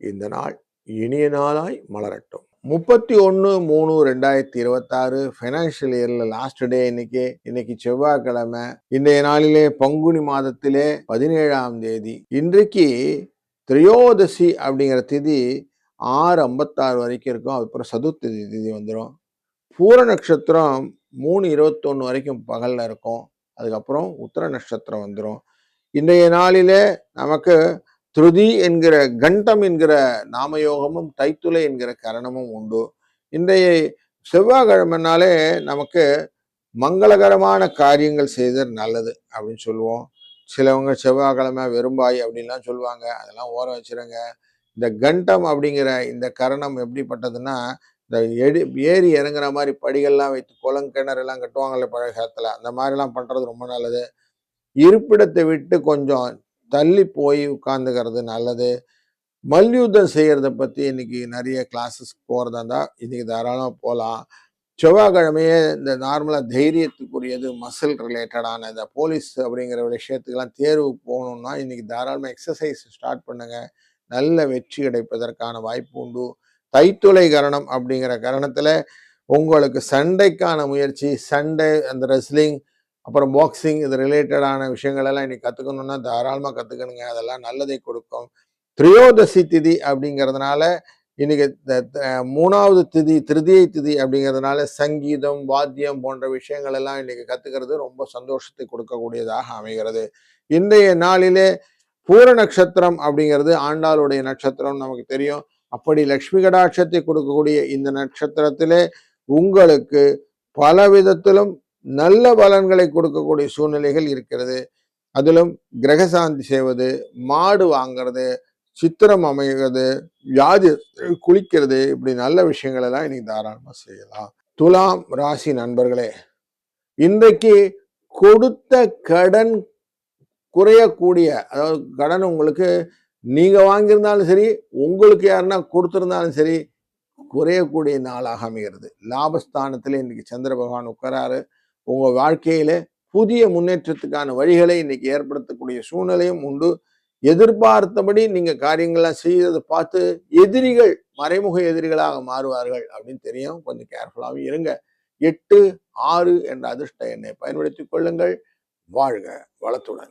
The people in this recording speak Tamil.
இந்த நாள் இனிய நாளாய் மலரட்டும். 31/3/2026 ஃபைனான்சியல் இயர்ல லாஸ்ட் டே இன்னைக்கு செவ்வாய்க்கிழமை. இன்றைய நாளிலே பங்குனி மாதத்திலே 17ஆம் தேதி. இன்றைக்கு திரையோதசி அப்படிங்கிற திதி 6:56 வரைக்கும் இருக்கும். அதுக்கப்புறம் சதுர்த்தி திதி வந்துடும். பூர நட்சத்திரம் 3:21 வரைக்கும் பகல்ல இருக்கும். அதுக்கப்புறம் உத்தர நட்சத்திரம் வந்துடும். இன்றைய நாளிலே நமக்கு திருதி என்கிற கண்டம் என்கிற நாமயோகமும் தைத்துளை என்கிற கரணமும் உண்டு. இன்றைய செவ்வாய்க்கிழமைனாலே நமக்கு மங்களகரமான காரியங்கள் செய்தல் நல்லது அப்படின்னு சொல்லுவோம். சிலவங்க செவ்வாய்க்கிழமை வெறும்பாய் அப்படின்லாம் சொல்லுவாங்க. அதெல்லாம் ஓரம் வச்சிருங்க. இந்த கண்டம் அப்படிங்கிற இந்த கரணம் எப்படிப்பட்டதுன்னா, இந்த ஏறி இறங்குற மாதிரி படிகள்லாம் வைத்து குளங்கிணறு எல்லாம் கட்டுவாங்கல்ல பழைய காலத்துல, அந்த மாதிரிலாம் பண்றது ரொம்ப நல்லது. இருப்பிடத்தை விட்டு கொஞ்சம் தள்ளி போய் உட்கார்ந்துக்கிறது நல்லது. மல்யுத்தம் செய்யறத பத்தி இன்னைக்கு நிறைய கிளாஸஸ் போறதா இருந்தா இன்னைக்கு தாராளமா போகலாம். செவ்வாய்க்கிழமையே இந்த நார்மலா தைரியத்துக்குரியது மசில் ரிலேட்டடான இந்த போலீஸ் அப்படிங்கிற விஷயத்துக்கெல்லாம் தேர்வு போகணும்னா இன்னைக்கு தாராளமா எக்ஸசைஸ் ஸ்டார்ட் பண்ணுங்க. நல்ல வெற்றி கிடைப்பதற்கான வாய்ப்பு உண்டு. தைத்துளை கரணம் அப்படிங்கிற கரணத்துல உங்களுக்கு சண்டைக்கான முயற்சி, சண்டை, அந்த ரெஸ்லிங், அப்புறம் பாக்ஸிங், இது ரிலேட்டடான விஷயங்கள் எல்லாம் இன்னைக்கு கத்துக்கணும்னா தாராளமா கத்துக்கணுங்க. அதெல்லாம் நல்லதை கொடுக்கும். திரையோதசி திதி அப்படிங்கிறதுனால இன்னைக்கு 3வது திதி திருதியை திதி அப்படிங்கிறதுனால சங்கீதம், வாத்தியம் போன்ற விஷயங்கள் எல்லாம் இன்னைக்கு கத்துக்கிறது ரொம்ப சந்தோஷத்தை கொடுக்கக்கூடியதாக அமைகிறது. இன்றைய நாளிலே பூர நட்சத்திரம் அப்படிங்கிறது ஆண்டாளுடைய நட்சத்திரம் நமக்கு தெரியும். அப்படி லட்சுமி கடாட்சத்தை கொடுக்கக்கூடிய இந்த நட்சத்திரத்திலே உங்களுக்கு பல விதத்திலும் நல்ல பலன்களை கொடுக்கக்கூடிய சூழ்நிலைகள் இருக்கிறது. அதிலும் கிரகசாந்தி செய்வது, மாடு வாங்கிறது, சித்திரம் அமைகிறது, வியாதி குளிக்கிறது, இப்படி நல்ல விஷயங்கள் எல்லாம் இன்னைக்கு தாராளமா செய்யலாம். துலாம் ராசி நண்பர்களே, இன்றைக்கு கொடுத்த கடன் குறையக்கூடிய, அதாவது கடன் உங்களுக்கு நீங்க வாங்கியிருந்தாலும் சரி, உங்களுக்கு யாருன்னா கொடுத்திருந்தாலும் சரி, குறையக்கூடிய நாளாக அமைகிறது. லாபஸ்தானத்திலே இன்னைக்கு சந்திர பகவான் உட்காராரு. உங்க வாழ்க்கையில புதிய முன்னேற்றத்துக்கான வழிகளை இன்னைக்கு ஏற்படுத்தக்கூடிய சூழ்நிலையும் உண்டு. எதிர்பார்த்தபடி நீங்க காரியங்கள்லாம் செய்யறதை பார்த்து எதிரிகள் மறைமுக எதிரிகளாக மாறுவார்கள் அப்படின்னு தெரியும். கொஞ்சம் கேர்ஃபுல்லாகவும் இருங்க. 8, 6 என்ற அதிர்ஷ்ட எண்ணை பயன்படுத்திக் கொள்ளுங்கள். வாழ்க வளத்துடன்.